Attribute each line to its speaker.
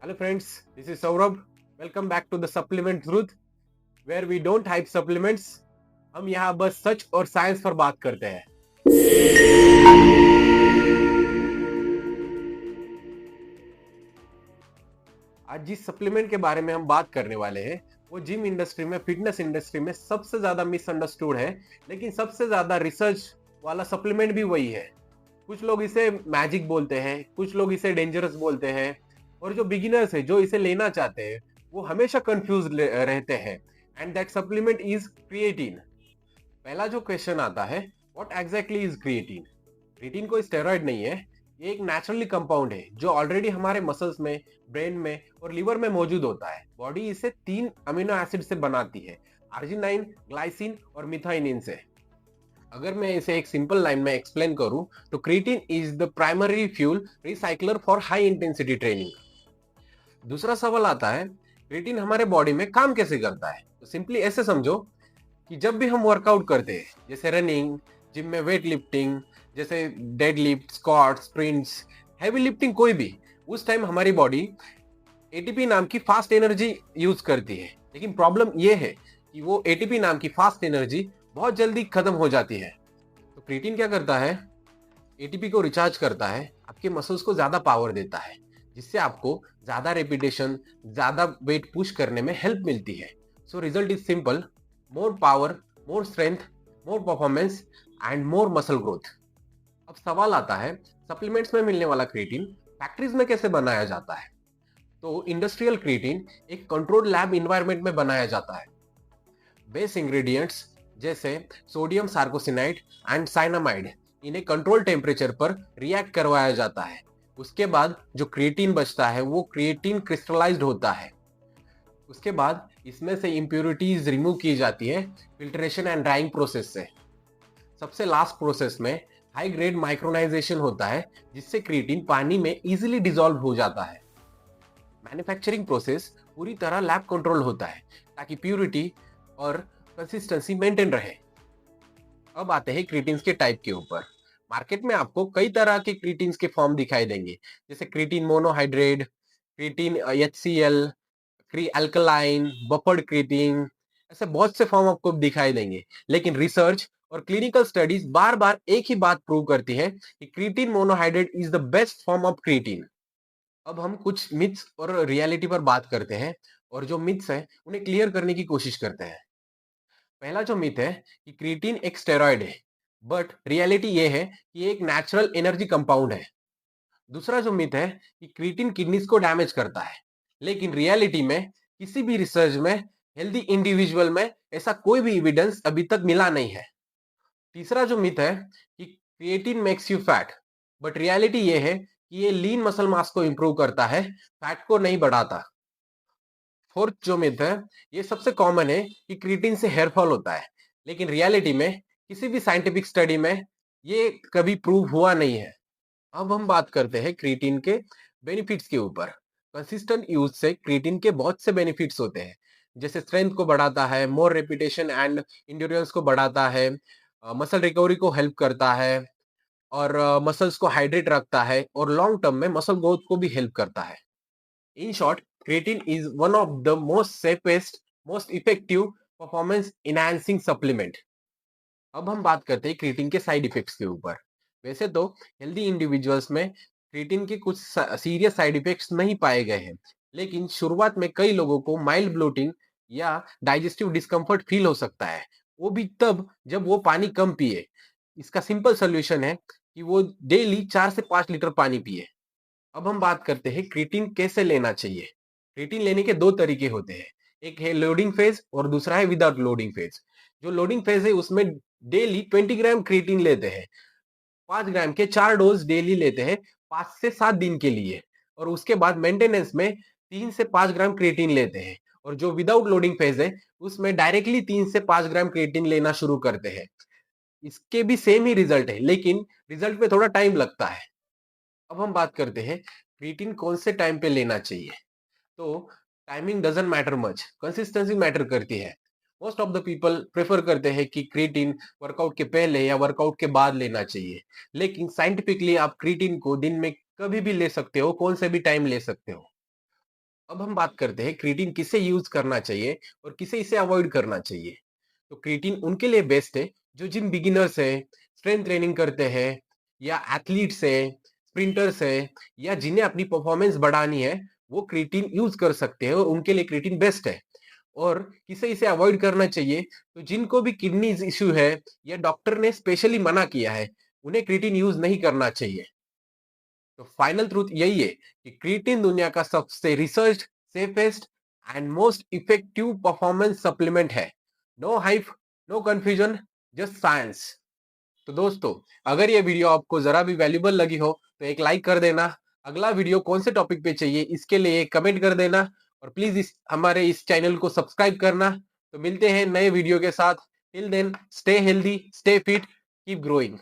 Speaker 1: Hello friends, this is Saurabh. Welcome back to the Supplement Truth, where we don't hype supplements. हम यहाँ बस सच और science पर बात करते हैं. आज जिस सप्लीमेंट के बारे में हम बात करने वाले हैं वो जिम इंडस्ट्री में, फिटनेस इंडस्ट्री में सबसे ज्यादा मिसअंडरस्टूड है, लेकिन सबसे ज्यादा रिसर्च वाला सप्लीमेंट भी वही है. कुछ लोग इसे मैजिक बोलते हैं, कुछ लोग इसे डेंजरस बोलते हैं, और जो बिगिनर्स है जो इसे लेना चाहते हैं वो हमेशा कंफ्यूज रहते हैं. And that supplement is creatine. पहला जो क्वेश्चन आता है, what exactly is creatine? Creatine कोई स्टेरॉइड नहीं है, ये एक नेचुरली कंपाउंड है जो ऑलरेडी हमारे मसल्स में, ब्रेन में और लिवर में मौजूद होता है. बॉडी इसे 3 अमीनो एसिड से बनाती है, आर्जिनाइन, ग्लाइसिन और मिथाइनिन से. अगर मैं इसे एक सिंपल लाइन में एक्सप्लेन करूं तो creatine is the primary fuel recycler for high intensity training. दूसरा सवाल आता है, क्रिएटिन हमारे बॉडी में काम कैसे करता है? तो सिंपली ऐसे समझो कि जब भी हम वर्कआउट करते हैं, जैसे रनिंग, जिम में वेट लिफ्टिंग, जैसे dead lift, squat, sprints, heavy lifting कोई भी, उस टाइम हमारी बॉडी एटीपी नाम की फास्ट एनर्जी यूज करती है. लेकिन प्रॉब्लम यह है कि वो एटीपी नाम की फास्ट एनर्जी बहुत जल्दी खत्म हो जाती है. तो क्रिएटिन क्या करता है? एटीपी को रिचार्ज करता है, आपके मसल्स को ज्यादा पावर देता है, जिससे आपको ज्यादा रेपिटेशन, ज्यादा वेट पुश करने में हेल्प मिलती है. So result is simple: more power, more strength, more performance and more muscle growth. अब सवाल आता है, सप्लीमेंट्स में मिलने वाला क्रिएटिन फैक्ट्रीज में कैसे बनाया जाता है? तो इंडस्ट्रियल क्रिएटिन एक कंट्रोल्ड लैब इन्वायरमेंट में बनाया जाता है. बेस इंग्रेडिएंट्स जैसे सोडियम सार्कोसिनाइड एंड साइनामाइड इन्हें कंट्रोल टेम्परेचर पर रिएक्ट करवाया जाता है. उसके बाद जो क्रिएटिन बचता है वो क्रिएटिन क्रिस्टलाइज्ड होता है. उसके बाद इसमें से इंप्योरिटीज रिमूव की जाती है फिल्ट्रेशन एंड ड्राइंग प्रोसेस से. सबसे लास्ट प्रोसेस में हाई ग्रेड माइक्रोनाइजेशन होता है, जिससे क्रिएटिन पानी में इजीली डिसॉल्व हो जाता है. मैन्युफैक्चरिंग प्रोसेस पूरी तरह लैब कंट्रोल होता है ताकि प्यूरिटी और कंसिस्टेंसी मेंटेन रहे. अब आते हैं क्रिएटिन्स के टाइप के ऊपर. मार्केट में आपको कई तरह के क्रिएटिन्स के फॉर्म दिखाई देंगे, जैसे क्रिएटिन मोनोहाइड्रेट, क्रिएटिन एचसीएल, क्री अल्कलाइन, बफर्ड क्रिएटिन, ऐसे बहुत से फॉर्म आपको दिखाई देंगे. लेकिन रिसर्च और क्लिनिकल स्टडीज बार बार एक ही बात प्रूव करती है कि creatine monohydrate is the best form of creatine. अब हम कुछ मिथ्स और रियलिटी पर बात करते हैं, और जो मिथ्स हैं उन्हें क्लियर करने की कोशिश करते हैं. पहला जो मिथ है कि क्रिएटिन एक स्टेरॉइड है, बट रियलिटी ये है कि ये एक नेचुरल एनर्जी कंपाउंड है. दूसरा जो मिथ है कि क्रिएटिन किडनीज को डैमेज करता है, लेकिन रियलिटी में किसी भी रिसर्च में हेल्दी इंडिविजुअल में ऐसा कोई भी एविडेंस अभी तक मिला नहीं है. तीसरा जो मिथ है कि creatine makes you fat, but reality ये है कि ये लीन मसल मास को इंप्रूव करता है, फैट को नहीं बढ़ाता. फोर्थ जो मिथ है, ये सबसे कॉमन है कि क्रिएटिन से हेयर फॉल होता है, लेकिन रियलिटी में किसी भी साइंटिफिक स्टडी में ये कभी प्रूव हुआ नहीं है. अब हम बात करते हैं क्रिएटिन के बेनिफिट्स के ऊपर. कंसिस्टेंट यूज से क्रिएटिन के बहुत से बेनिफिट्स होते हैं, जैसे स्ट्रेंथ को बढ़ाता है, मोर रेपिटेशन एंड इंड्योरेंस को बढ़ाता है, मसल रिकवरी को हेल्प करता है, और मसल्स को हाइड्रेट रखता है, और लॉन्ग टर्म में मसल ग्रोथ को भी हेल्प करता है. In short, creatine is one of the most safest, most effective performance enhancing supplement. अब हम बात करते हैं क्रिएटिन के साइड इफेक्ट्स के ऊपर. वैसे तो हेल्दी इंडिविजुअल्स में क्रिएटिन के कुछ सीरियस साइड इफेक्ट्स नहीं पाए गए हैं, लेकिन शुरुआत में कई लोगों को माइल्ड ब्लोटिंग या डाइजेस्टिव डिस्कम्फर्ट फील हो सकता है, वो भी तब जब वो पानी कम पिए. इसका सिंपल सोल्यूशन है कि वो डेली 4 से 5 लीटर पानी पिए. अब हम बात करते हैं क्रिएटिन कैसे लेना चाहिए. क्रिएटिन लेने के 2 तरीके होते हैं, एक है लोडिंग फेज और दूसरा है विदाउट लोडिंग फेज. जो लोडिंग फेज है उसमें डेली 20 ग्राम क्रिएटिन लेते हैं, 5 ग्राम के 4 डोज डेली लेते हैं 5 से 7 दिन के लिए, और उसके बाद मेंटेनेंस में 3 से 5 ग्राम क्रिएटिन लेते हैं. और जो विदाउट लोडिंग फेज है उसमें डायरेक्टली 3 से 5 ग्राम क्रिएटिन लेना शुरू करते हैं. इसके भी सेम ही रिजल्ट है, लेकिन रिजल्ट में थोड़ा टाइम लगता है. अब हम बात करते हैं क्रिएटिन कौन से टाइम पे लेना चाहिए. तो timing doesn't matter much, consistency matter करती है. Most of the people prefer करते हैं कि क्रिएटिन वर्कआउट के पहले या वर्कआउट के बाद लेना चाहिए, लेकिन साइंटिफिकली आप क्रिएटिन को दिन में कभी भी ले सकते हो, कौन से भी टाइम ले सकते हो. अब हम बात करते हैं क्रिएटिन किसे यूज करना चाहिए और किसे इसे अवॉइड करना चाहिए। तो क्रिएटिन उनके लिए बेस्ट है जो जिम बिगिनर्स है, स्ट्रेंथ ट्रेनिंग करते हैं, या एथलीट्स है, स्प्रिंटर्स है, या जिन्हें अपनी परफॉर्मेंस बढ़ानी है, वो क्रिएटिन यूज कर सकते हैं और उनके लिए क्रिएटिन बेस्ट है। और किसे इसे अवॉइड करना चाहिए, तो जिनको भी किडनी इश्यू है या डॉक्टर ने स्पेशली मना किया है, उन्हें क्रिएटिन यूज नहीं करना चाहिए। तो फाइनल ट्रूथ यही है कि क्रिएटिन दुनिया का सबसे research, safest and most effective performance supplement है। No hype, no confusion, just science. तो दोस्तों, अगर ये वीडियो आपको जरा भी वैल्यूबल लगी हो तो एक लाइक कर देना। अगला वीडियो कौन से टॉपिक पे चाहिए इसके लिए कमेंट कर देना, और प्लीज हमारे इस चैनल को सब्सक्राइब करना। तो मिलते हैं नए वीडियो के साथ। Till then, stay healthy, stay fit, keep growing.